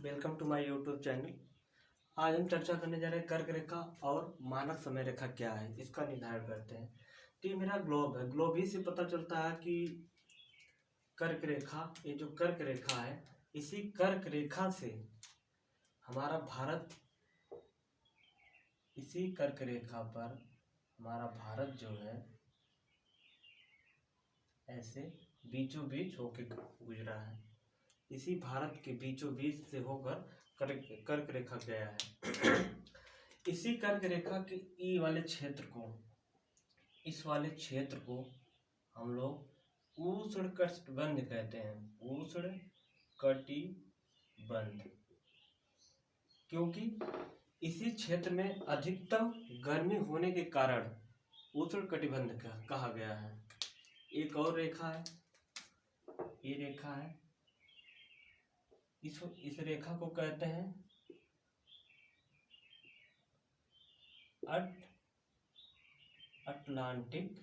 Welcome to my YouTube channel. आज हम चर्चा करने जा रहे हैं कर्क रेखा और मानक समय रेखा क्या है, इसका निर्धारण करते हैं। तो ये मेरा ग्लोब है, ग्लोब ही से पता चलता है कि कर्क रेखा, ये जो कर्क रेखा है, इसी कर्क रेखा से हमारा भारत, इसी कर्क रेखा पर हमारा भारत जो है ऐसे बीचों बीच होके गुजरा है। इसी भारत के बीचों बीच से होकर कर्क रेखा गया है। इसी कर्क रेखा के ई वाले क्षेत्र को, इस वाले क्षेत्र को हम लोग उष्ण कटिबंध कहते हैं। उष्ण कटिबंध, क्योंकि इसी क्षेत्र में अधिकतम गर्मी होने के कारण उष्ण कटिबंध कहा गया है। एक और रेखा है, ये रेखा है, इस रेखा को कहते हैं अटलांटिक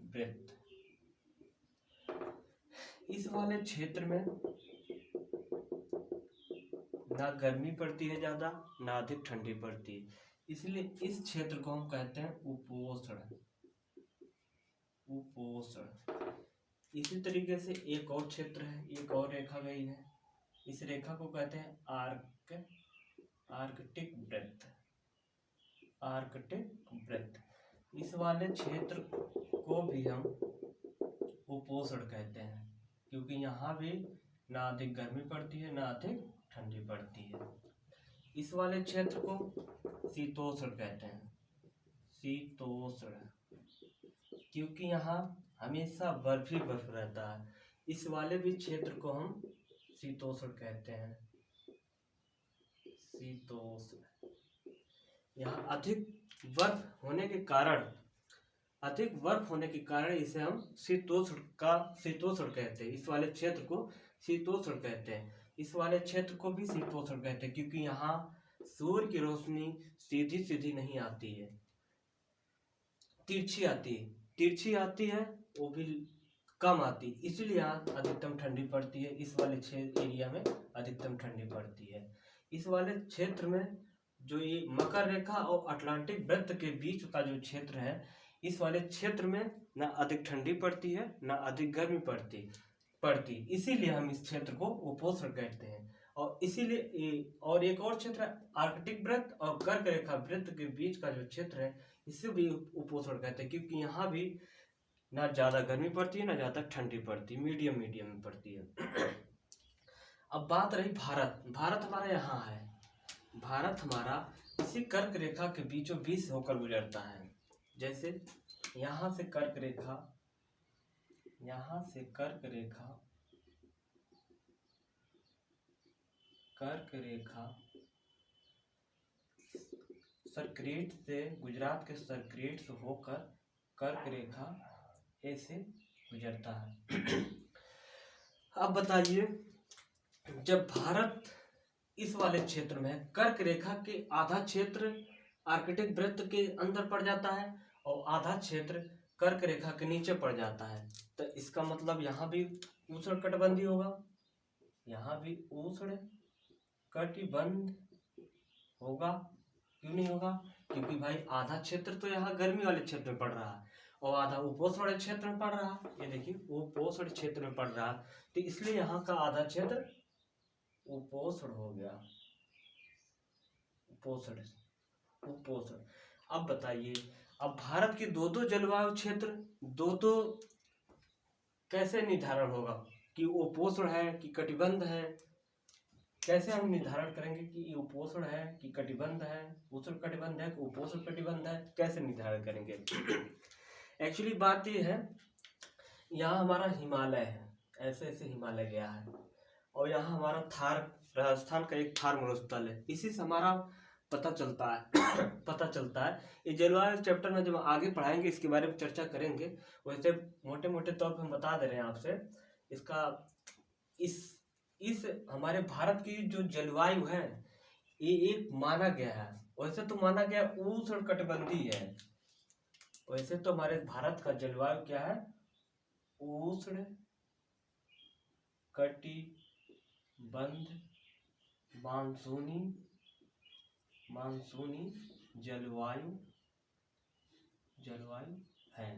वृत्त। इस वाले क्षेत्र में ना गर्मी पड़ती है ज्यादा, ना अधिक ठंडी पड़ती है, इसलिए इस क्षेत्र को हम कहते हैं उपोष्ण। इसी तरीके से एक और क्षेत्र है, एक और रेखा गई है, इस रेखा को कहते हैं आर्कटिक वृत्त। इस वाले क्षेत्र को भी हम उपोष्ण कहते हैं, क्योंकि यहाँ भी ना अधिक गर्मी पड़ती है, ना अधिक ठंडी पड़ती है। इस वाले क्षेत्र को शीतोष्ण कहते हैं, शीतोष्ण, क्योंकि यहाँ हमेशा बर्फ ही बर्फ रहता है। इस वाले भी क्षेत्र को हम शीतोष्ण कहते हैं, शीतोष्ण। यहाँ अधिक बर्फ होने के कारण इसे हम शीतोष्ण कहते हैं। इस वाले क्षेत्र को शीतोष्ण कहते हैं, इस वाले क्षेत्र को भी शीतोष्ण कहते हैं, क्योंकि यहाँ सूर्य की रोशनी सीधी सीधी नहीं आती है, तिरछी आती है, वो भी कम आती, इसलिए यहाँ अधिकतम ठंडी पड़ती है। इस वाले एरिया में अधिकतम ठंडी पड़ती है। इस वाले क्षेत्र में जो ये मकर रेखा और अटलांटिक वृत्त के बीच का जो क्षेत्र है, इस वाले क्षेत्र में ना अधिक ठंडी पड़ती है, ना अधिक गर्मी पड़ती, इसीलिए हम इस क्षेत्र को उपोष्ण कहते हैं। और इसीलिए और एक और क्षेत्र है आर्कटिक वृत्त और कर्क रेखा वृत्त के बीच का जो क्षेत्र है, इसे भी उपोष्ण कहते हैं, क्योंकि यहाँ भी ना ज्यादा गर्मी पड़ती है, ना ज्यादा ठंडी पड़ती, मीडियम में पड़ती है। अब बात रही भारत हमारा यहाँ है। भारत हमारा इसी कर्क रेखा के बीचों बीच होकर गुजरता है। जैसे यहाँ से कर्क रेखा सर्करेट से, गुजरात के सर्करेट से होकर कर्क रेखा ऐसे गुजरता है। अब बताइए, जब भारत इस वाले क्षेत्र में कर्क रेखा के आधा क्षेत्र आर्कटिक वृत्त के अंदर पड़ जाता है और आधा क्षेत्र कर्क रेखा के नीचे पड़ जाता है, तो इसका मतलब यहाँ भी उष्ण कटिबंधी होगा, यहाँ भी उष्ण कटिबंध होगा। क्यों नहीं होगा? क्योंकि भाई आधा क्षेत्र तो यहाँ गर्मी वाले क्षेत्र में पड़ रहा है और आधा उपोष्ण वाले क्षेत्र में पड़ रहा है। ये देखिए, उपोष्ण क्षेत्र में पड़ रहा है, तो इसलिए यहाँ का आधा क्षेत्र उपोष्ण हो गया, उपोष्ण। अब बताइए, अब भारत के दो जलवायु क्षेत्र दो कैसे निर्धारण होगा कि उपोष्ण है कि कटिबंध है? कैसे हम निर्धारण करेंगे कि उपोष्ण है कि कटिबंध है, उष्ण कटिबंध है कि उपोष्ण कटिबंध है? कैसे निर्धारण करेंगे? एक्चुअली बात ये है, यहाँ हमारा हिमालय है, ऐसे हिमालय गया है, और यहाँ हमारा थार, राजस्थान का एक थार मरुस्थल है, इसी से हमारा पता चलता है। ये जलवायु चैप्टर में जब आगे पढ़ाएंगे इसके बारे में चर्चा करेंगे। वैसे मोटे मोटे तौर पर हम बता दे रहे हैं आपसे, इसका इस हमारे भारत की जो जलवायु है, ये एक माना गया है, वैसे तो माना गया उष्ण कटिबंधी है, वैसे तो हमारे भारत का जलवायु क्या है, उष्ण कटिबंध मानसूनी जलवायु है,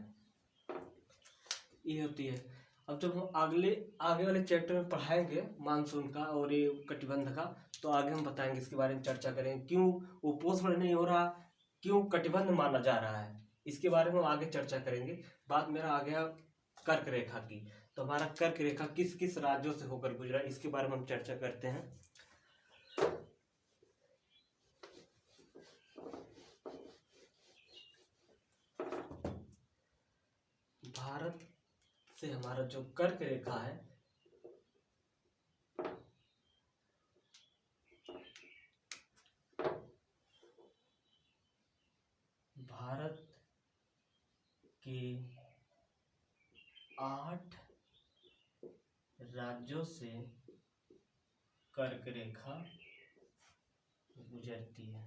ये होती है। अब जब हम आगे वाले चैप्टर में पढ़ाएंगे मानसून का और ये कटिबंध का, तो आगे हम बताएंगे, इसके बारे में चर्चा करेंगे, क्यों वो पोषण नहीं हो रहा, क्यों कटिबंध माना जा रहा है, इसके बारे में हम आगे चर्चा करेंगे। बात मेरा आ गया कर्क रेखा की, तो हमारा कर्क रेखा किस किस राज्यों से होकर गुजरा, इसके बारे में हम चर्चा करते हैं। भारत से हमारा जो कर्क रेखा है, भारत के 8 राज्यों से कर्क रेखा गुजरती है।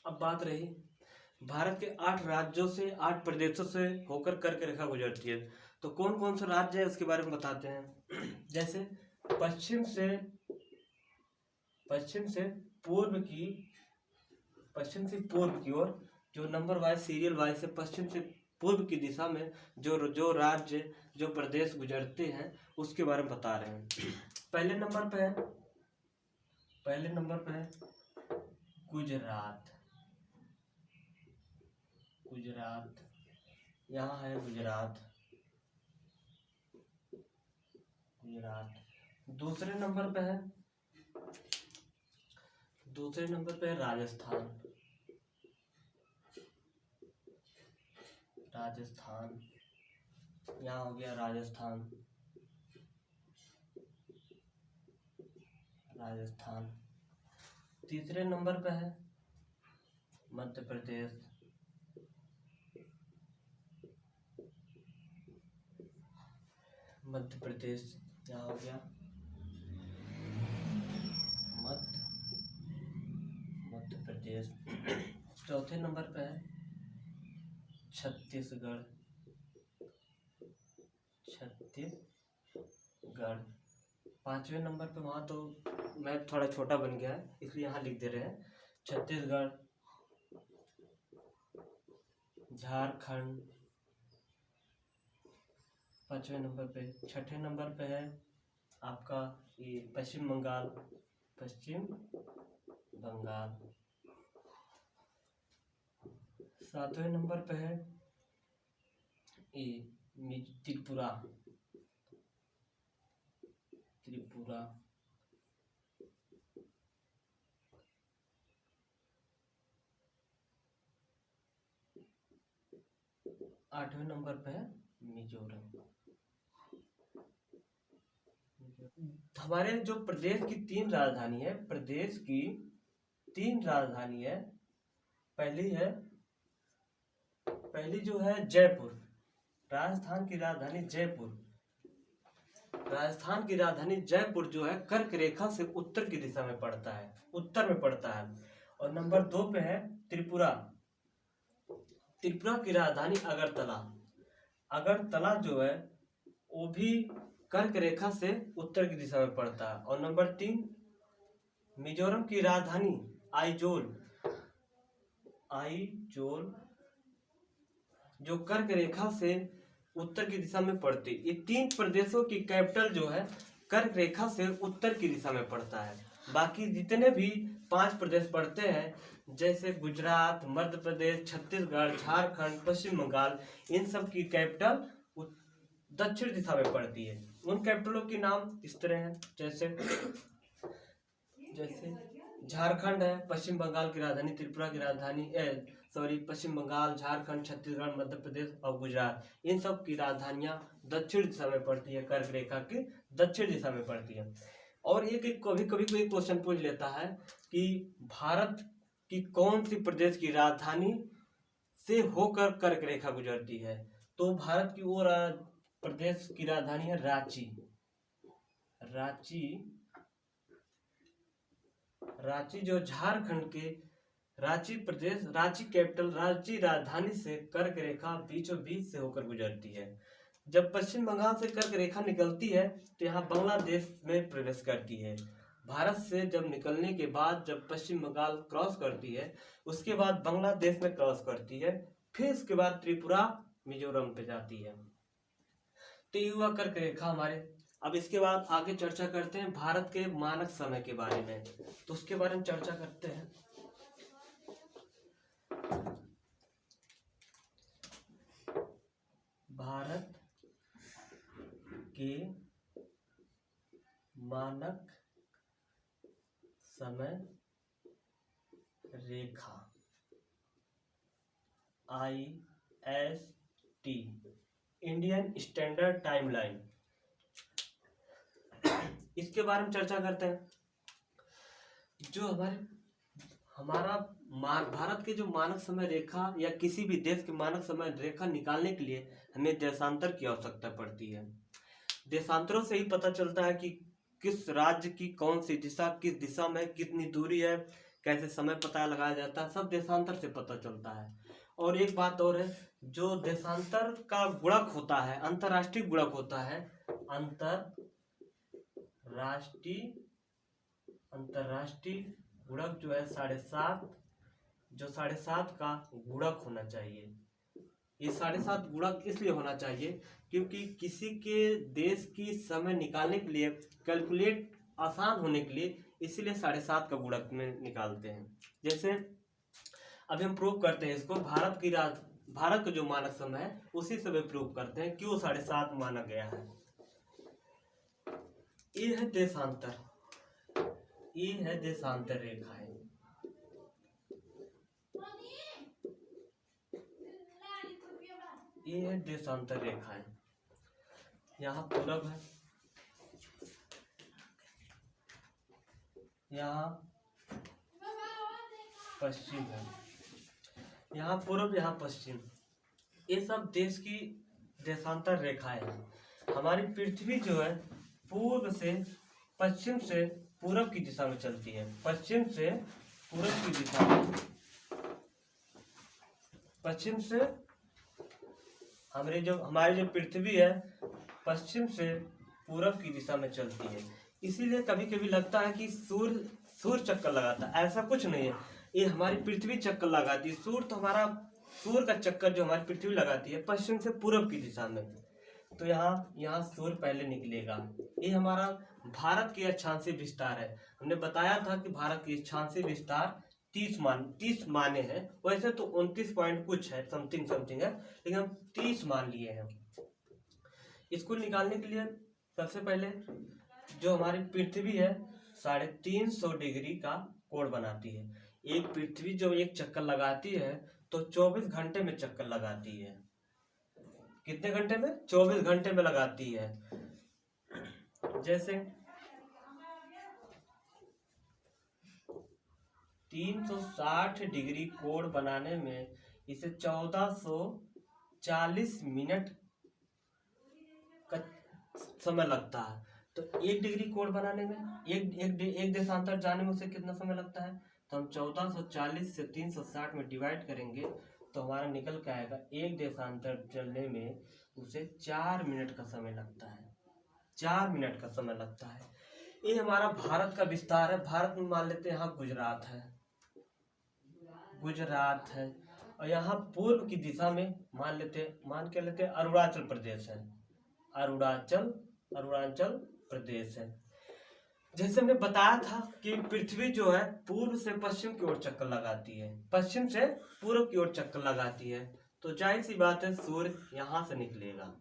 अब बात रही भारत के 8 राज्यों से 8 प्रदेशों से होकर कर्क रेखा गुजरती है, तो कौन कौन से राज्य है उसके बारे में बताते हैं। जैसे पश्चिम से पूर्व की ओर, जो नंबर वाइज सीरियल वाइज से पश्चिम से पूर्व की दिशा में जो राज्य जो प्रदेश गुजरते हैं उसके बारे में बता रहे हैं। पहले नंबर पे है गुजरात। यहाँ है गुजरात। दूसरे नंबर पे है राजस्थान। यहाँ हो गया राजस्थान। तीसरे नंबर पे है मध्य प्रदेश। यहाँ हो गया मध्य प्रदेश। चौथे नंबर पे है छत्तीसगढ़। पांचवें नंबर पे, वहाँ तो मैप थोड़ा छोटा बन गया है इसलिए यहाँ लिख दे रहे हैं छत्तीसगढ़, झारखंड। पांचवें नंबर पे। छठे नंबर पे है आपका ये पश्चिम बंगाल। सातवें नंबर पे है ये त्रिपुरा। आठवें नंबर पे है मिजोरम। हमारे जो प्रदेश की 3 राजधानी है, पहली जो है जयपुर। राजस्थान की राजधानी जयपुर जो है कर्क रेखा से उत्तर की दिशा में पड़ता है, और नंबर 2 पे है त्रिपुरा की राजधानी अगरतला जो है वो भी कर्क रेखा से उत्तर की दिशा में पड़ता है। और नंबर 3 मिजोरम की राजधानी आइजोल जो कर्क रेखा से उत्तर की दिशा में पड़ती। ये 3 प्रदेशों की कैपिटल जो है कर्क रेखा से उत्तर की दिशा में पड़ता है। बाकी जितने भी 5 प्रदेश पड़ते हैं, जैसे गुजरात, मध्य प्रदेश, छत्तीसगढ़, झारखंड, पश्चिम बंगाल, इन सब की कैपिटल दक्षिण दिशा में पड़ती है। उन कैपिटलों के नाम इस तरह हैं, जैसे झारखंड है, पश्चिम बंगाल की राजधानी, त्रिपुरा की राजधानी पश्चिम बंगाल, झारखंड, छत्तीसगढ़, मध्य प्रदेश और गुजरात, इन सब की राजधानियां दक्षिण दिशा में पड़ती है, कर्क रेखा की दक्षिण दिशा में पड़ती है। और कभी कोई क्वेश्चन पूछ लेता है कि भारत की कौन सी प्रदेश की राजधानी से होकर कर्क रेखा गुजरती है, तो भारत की वो प्रदेश की राजधानी है रांची। रांची जो झारखंड के रांची प्रदेश, रांची कैपिटल, रांची राजधानी से कर्क रेखा बीचों बीच से होकर गुजरती है। जब पश्चिम बंगाल से कर्क रेखा निकलती है तो यहाँ बांग्लादेश में प्रवेश करती है। भारत से जब निकलने के बाद जब पश्चिम बंगाल क्रॉस करती है, उसके बाद बांग्लादेश में क्रॉस करती है, फिर उसके बाद त्रिपुरा मिजोरम पे जाती है। तो ये हुआ कर्क रेखा हमारे। अब इसके बाद आगे चर्चा करते हैं भारत के मानक समय के बारे में, तो उसके बारे में चर्चा करते हैं। भारत के मानक समय रेखा IST, इंडियन स्टैंडर्ड टाइमलाइन, इसके बारे में चर्चा करते हैं। जो हमारा भारत के जो मानक समय रेखा या किसी भी देश के मानक समय रेखा निकालने के लिए हमें देशांतर की आवश्यकता पड़ती है। देशांतरों से ही पता चलता है कि किस राज्य की कौन सी दिशा, किस दिशा में कितनी दूरी है, कैसे समय पता लगाया जाता है, सब देशांतर से पता चलता है। और एक बात और है, जो देशांतर का गुणक होता है, अंतरराष्ट्रीय गुणक होता है, अंतरराष्ट्रीय गुणक जो है 7.5, जो 7.5 का गुणक होना चाहिए। ये 7.5 गुणक इसलिए होना चाहिए क्योंकि किसी के देश की समय निकालने के लिए कैलकुलेट आसान होने के लिए इसीलिए 7.5 का गुणक में निकालते हैं। जैसे अभी हम प्रूव करते हैं इसको, भारत का जो मानक समय है उसी से प्रूव करते हैं क्यों 7.5 माना गया है। ये है देशांतर, ये है देशांतर रेखाएं। ये है देशांतर रेखाएं। यहाँ पूरब है, यहाँ पश्चिम है, यहाँ पूर्व, यहाँ पश्चिम, ये सब देश की देशांतर रेखाएं हैं। हमारी पृथ्वी जो है पूर्व से पश्चिम से पूरब की दिशा में चलती है, पश्चिम से पूरब की दिशा में, पश्चिम से हमारी जो पृथ्वी है पश्चिम से पूरब की दिशा में चलती है। इसीलिए कभी कभी लगता है कि सूर्य चक्कर लगाता है, ऐसा कुछ नहीं है, ये हमारी पृथ्वी चक्कर लगाती है। सूर्य का चक्कर जो हमारी पृथ्वी लगाती है पश्चिम से पूरब की दिशा में, तो यहाँ सूर्य पहले निकलेगा। ये हमारा भारत की अक्षांशीय विस्तार है। हमने बताया था कि भारत की अक्षांशीय विस्तार 30 माने हैं, वैसे तो 29 पॉइंट कुछ है, समथिंग है, लेकिन हम 30 मान लिए हैं। इसको निकालने के लिए सबसे पहले जो हमारी पृथ्वी है 350 डिग्री का कोण बनाती है। एक पृथ्वी जो एक चक्कर लगाती है तो 24 घंटे में चक्कर लगाती है। कितने घंटे में? 24 घंटे में लगाती है। जैसे 360 डिग्री कोण बनाने में इसे 1440 मिनट का समय लगता है। तो 1 डिग्री कोण बनाने में, एक देशांतर जाने में उसे कितना समय लगता है? तो हम 1440 से 360 में डिवाइड करेंगे तो हमारा निकल के आएगा 1 देशांतर चलने में उसे 4 मिनट का समय लगता है। 4 मिनट का समय लगता है। ये हमारा भारत का विस्तार है। भारत में मान लेते हैं यहाँ गुजरात है, और यहाँ पूर्व की दिशा में मान के लेते हैं अरुणाचल प्रदेश है। अरुणाचल प्रदेश है। जैसे हमने बताया था कि पृथ्वी जो है पूर्व से पश्चिम की ओर चक्कर लगाती है, पश्चिम से पूर्व की ओर चक्कर लगाती है, तो जाहिर सी बात है सूर्य यहाँ से निकलेगा।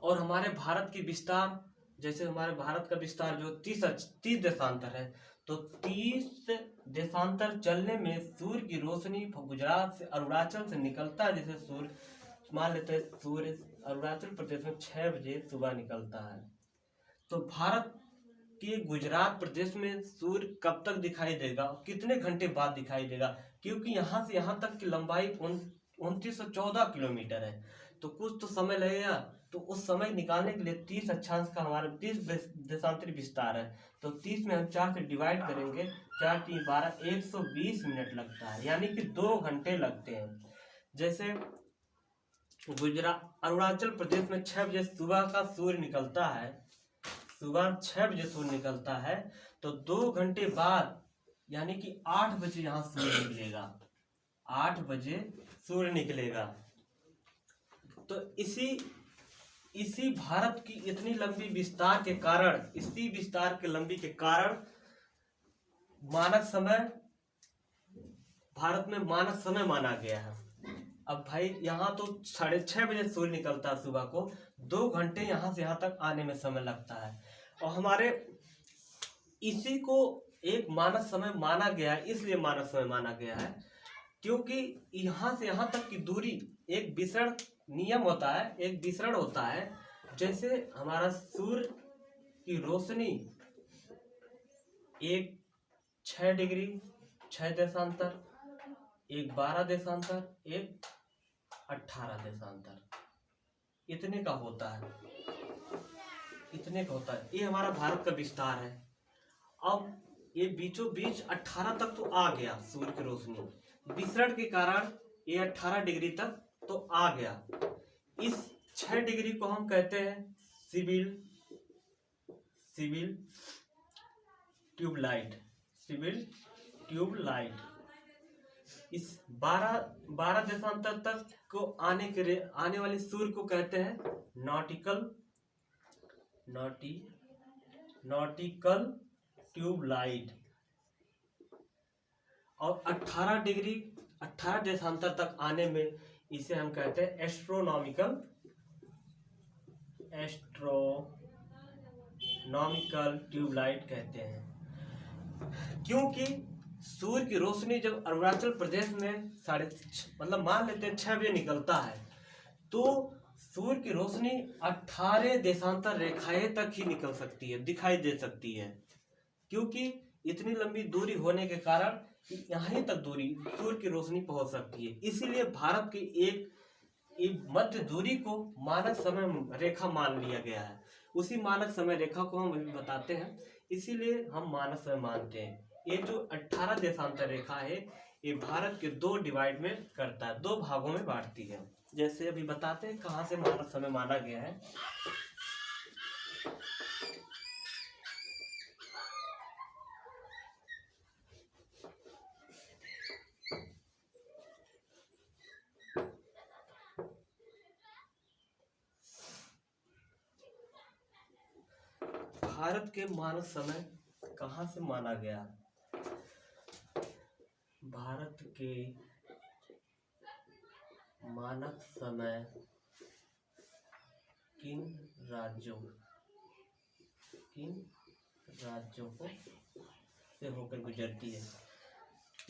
और हमारे भारत की विस्तार, जैसे हमारे भारत का विस्तार जो 30 देशांतर है, तो 30 देशांतर चलने में सूर्य की रोशनी गुजरात से अरुणाचल से निकलता है। जैसे सूर्य मान लेते हैं सूर्य अरुणाचल प्रदेश में 6 बजे सुबह निकलता है, तो भारत के गुजरात प्रदेश में सूर्य कब तक दिखाई देगा, कितने घंटे बाद दिखाई देगा, क्योंकि यहाँ से यहाँ तक की लंबाई 2914 किलोमीटर है। तो कुछ तो समय लगेगा। तो उस समय निकालने के लिए 30 अक्षांश का हमारा 30 देशांतरी विस्तार है, तो 30 में हम 4 से डिवाइड करेंगे, 4 3 12 120 मिनट लगता है, यानी कि 2 घंटे लगते हैं। जैसे अरुणाचल प्रदेश में 6 बजे सुबह का सूर्य निकलता है, सुबह 6 बजे सूर्य निकलता है, तो 2 घंटे बाद यानी कि 8 बजे यहाँ सूर्य निकलेगा, 8 बजे सूर्य निकलेगा। तो इसी भारत की इतनी लंबी विस्तार के कारण, इसी विस्तार के लंबी के कारण मानक समय, भारत में मानक समय माना गया है। अब भाई यहाँ तो 6:30 बजे सूर्य निकलता है सुबह को, 2 घंटे यहाँ से यहाँ तक आने में समय लगता है। और हमारे इसी को एक मानक समय माना गया है, इसलिए मानक समय माना गया है क्योंकि यहाँ से यहाँ तक की दूरी एक विसरण नियम होता है, एक विसरण होता है। जैसे हमारा सूर्य की रोशनी एक 6 डिग्री 6 देशांतर, एक 12 देशांतर, एक 18 देशांतर, इतने का होता है, इतने का होता है। ये हमारा भारत का विस्तार है। अब ये बीचों बीच 18 तक तो आ गया सूर्य की रोशनी, विसरण के कारण ये 18 डिग्री तक तो आ गया। इस 6 डिग्री को हम कहते हैं सिविल ट्यूबलाइट, सिविल ट्यूबलाइट। इस 12 देशांतर तक को आने वाले सूर्य को कहते हैं नॉटिकल ट्यूबलाइट। और 18 देशांतर तक आने में इसे हम कहते हैं एस्ट्रोनॉमिकल ट्यूबलाइट कहते हैं। क्योंकि सूर्य की रोशनी जब अरुणाचल प्रदेश में मान लेते हैं 6 बजे निकलता है, तो सूर्य की रोशनी 18 देशांतर रेखाएं तक ही निकल सकती है, दिखाई दे सकती है। क्योंकि इतनी लंबी दूरी होने के कारण यहाँ तक दूरी सूर्य की रोशनी पहुंच सकती है। इसीलिए भारत की एक मध्य दूरी को मानक समय रेखा मान लिया गया है। उसी मानक समय रेखा को हम अभी बताते हैं, इसीलिए हम मानक समय मानते हैं। ये जो 18 देशांतर रेखा है, ये भारत के 2 डिवाइड में करता है, 2 भागों में बांटती है। जैसे अभी बताते हैं कहाँ से मानक समय माना गया है। भारत के मानक समय कहाँ से माना गया? भारत के मानक समय किन राज्यों को से होकर गुजरती है?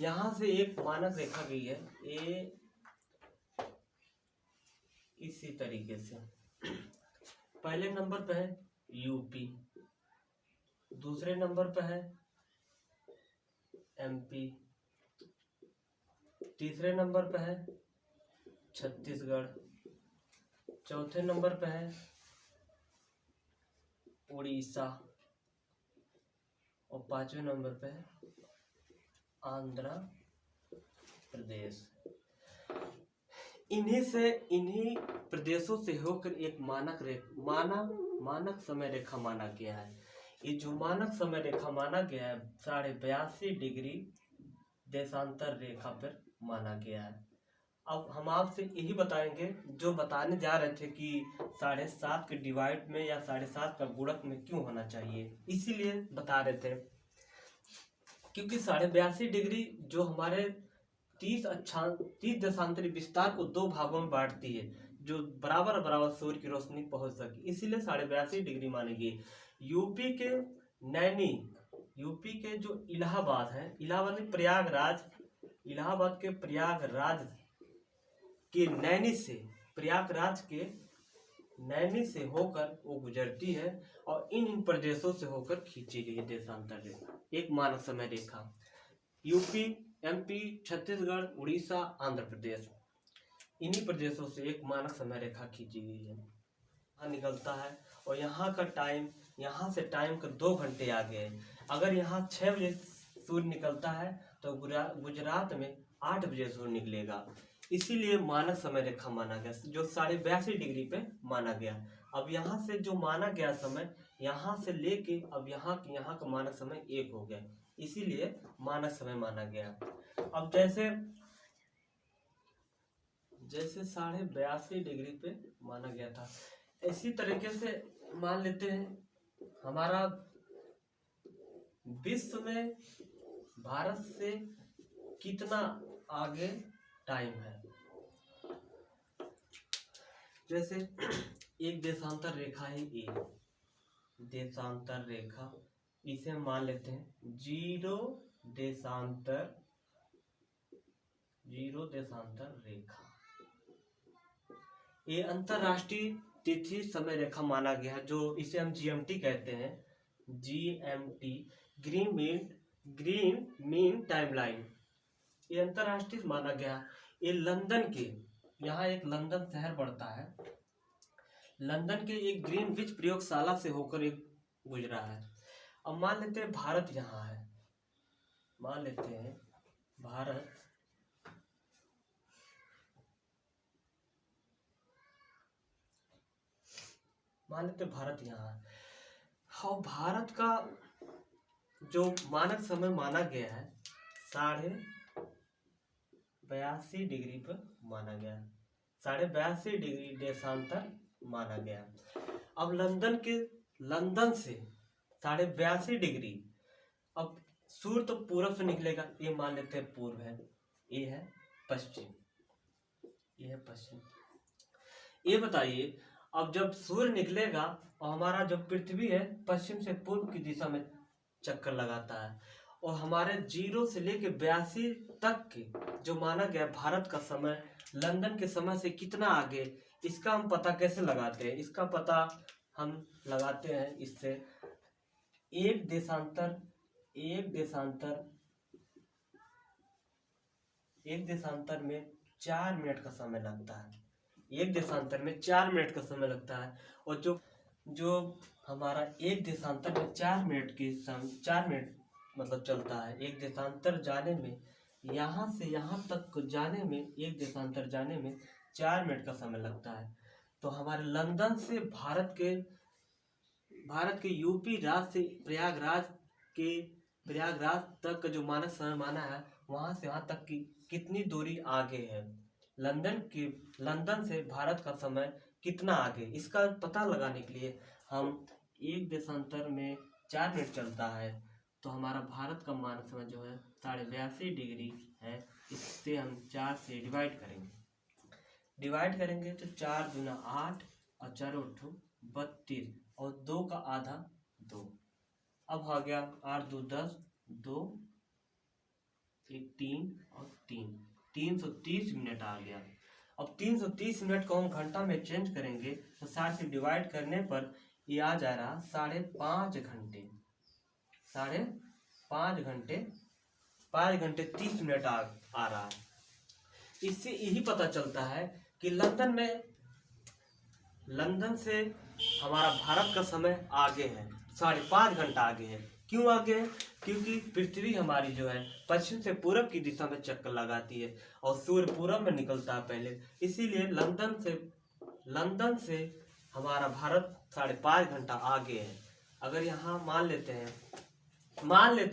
यहाँ से एक मानक रेखा गई है, ये इसी तरीके से। पहले नंबर पे है यूपी, दूसरे नंबर पे है एमपी, तीसरे नंबर पे है छत्तीसगढ़, चौथे नंबर पे है उड़ीसा और 5वें नंबर पे है आंध्र प्रदेश। इन्हीं प्रदेशों से होकर एक मानक समय रेखा माना गया है। ये जो मानक समय रेखा माना गया है 82.5 डिग्री देशांतर रेखा पर माना गया है। अब हम आपसे यही बताएंगे जो बताने जा रहे थे कि 7.5 के डिवाइड में या 7.5 का गुणक में क्यों होना चाहिए, इसीलिए बता रहे थे। क्योंकि 82.5 डिग्री जो हमारे 30 देशांतरी विस्तार को 2 भागों में बांटती है, जो बराबर सूर्य की रोशनी पहुंच सके, इसीलिए 82.5 डिग्री मानी गई। यूपी के जो इलाहाबाद है, इलाहाबाद के प्रयागराज के नैनी से होकर वो गुजरती है और इन प्रदेशों से होकर खींची गई देशांतर रेखा, एक मानक समय रेखा। यूपी, एमपी, छत्तीसगढ़, उड़ीसा, आंध्र प्रदेश, इन्हीं प्रदेशों से एक मानक समय रेखा खींची गई है। यहाँ निकलता है और यहाँ का टाइम, यहाँ से टाइम का 2 घंटे आगे है। अगर यहाँ 6 बजे सूर्य निकलता है तो गुजरात में 8 बजे सूर्य निकलेगा। इसीलिए मानक समय रेखा माना गया, जो 82.5 डिग्री पे माना गया। अब यहाँ से जो माना गया समय, यहाँ से लेके अब यहाँ का मानक समय एक हो गया, इसीलिए मानक समय माना गया। अब जैसे 82.5 डिग्री पे माना गया था, इसी तरीके से मान लेते हैं हमारा विश्व में भारत से कितना आगे टाइम है। जैसे एक देशांतर रेखा है ए, देशांतर रेखा, इसे हम मान लेते हैं 0 देशांतर रेखा। ये अंतरराष्ट्रीय तिथि समय रेखा माना गया, जो इसे हम GMT कहते हैं, GMT, ग्रीन मीन टाइमलाइन। ये अंतरराष्ट्रीय माना गया। ये लंदन के, यहाँ एक लंदन शहर पड़ता है, लंदन के एक ग्रीनविच प्रयोगशाला से होकर एक गुजरा है। अब मान लेते हैं भारत यहाँ है, मान लेते हैं भारत यहाँ है। और भारत का जो मानक समय माना गया है 82.5 डिग्री पर माना गया, 82.5 डिग्री देशांतर माना गया। अब लंदन से 82.5 डिग्री, अब सूर्य तो पूरब से निकलेगा, ये मान लेते हैं पूर्व है, ये है पश्चिम, ये है पश्चिम। ये बताइए अब जब सूर्य निकलेगा और हमारा जो पृथ्वी है पश्चिम से पूर्व की दिशा में चक्कर लगाता है, और हमारे 0 से लेके 82 तक के जो माना गया भारत का समय लंदन के समय से कितना आगे, इसका हम पता कैसे लगाते हैं? इसका पता हम लगाते हैं इससे, एक देशांतर में 4 मिनट का समय लगता है, एक देशांतर में 4 मिनट का समय लगता है। और जो हमारा एक देशांतर में 4 मिनट मतलब चलता है, एक देशांतर जाने में, यहाँ से यहाँ तक जाने में, एक देशांतर जाने में 4 मिनट का समय लगता है। तो हमारे लंदन से भारत के यूपी राज्य से प्रयागराज तक का जो मानक समय माना है, वहाँ से वहाँ तक की कितनी दूरी आगे है, लंदन से भारत का समय कितना आगे, इसका पता लगाने के लिए हम एक देशांतर में 4 मिनट चलता है, तो हमारा भारत का मानक समय जो है 82.5 डिग्री है। इससे हम 4 से डिवाइड करेंगे तो 4 दूना 8 और 4 8 32 और 2 का आधा 2। अब आ गया 8 2 10, 2 1 3 और 330 मिनट आ गया। अब 330 मिनट को हम घंटा में चेंज करेंगे तो 60 से डिवाइड करने पर ये आ जा रहा 5.5 घंटे, 5 घंटे 30 मिनट आ रहा है। इससे यही पता चलता है कि लंदन से हमारा भारत का समय आगे है, 5.5 घंटा आगे है। क्यों आगे है? क्योंकि पृथ्वी हमारी जो है पश्चिम से पूरब की दिशा में चक्कर लगाती है और सूर्य पूरब में निकलता है पहले, इसीलिए लंदन से हमारा भारत 5.5 घंटा आगे है। अगर यहाँ मान लेते हैं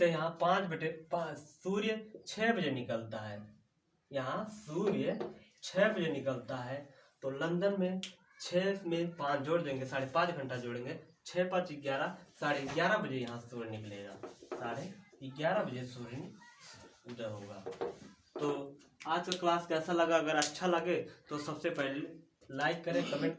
यहाँ 5 सूर्य 6 बजे निकलता है, यहाँ सूर्य 6 बजे निकलता है, तो लंदन में 6 में 5 जोड़ देंगे, 5.5 घंटा जोड़ेंगे, 6 5 11, 11:30 बजे यहाँ सूर्य निकलेगा, 11:30 बजे सूर्य उदय होगा। तो आज का क्लास कैसा लगा? अगर अच्छा लगे तो सबसे पहले लाइक करें, कमेंट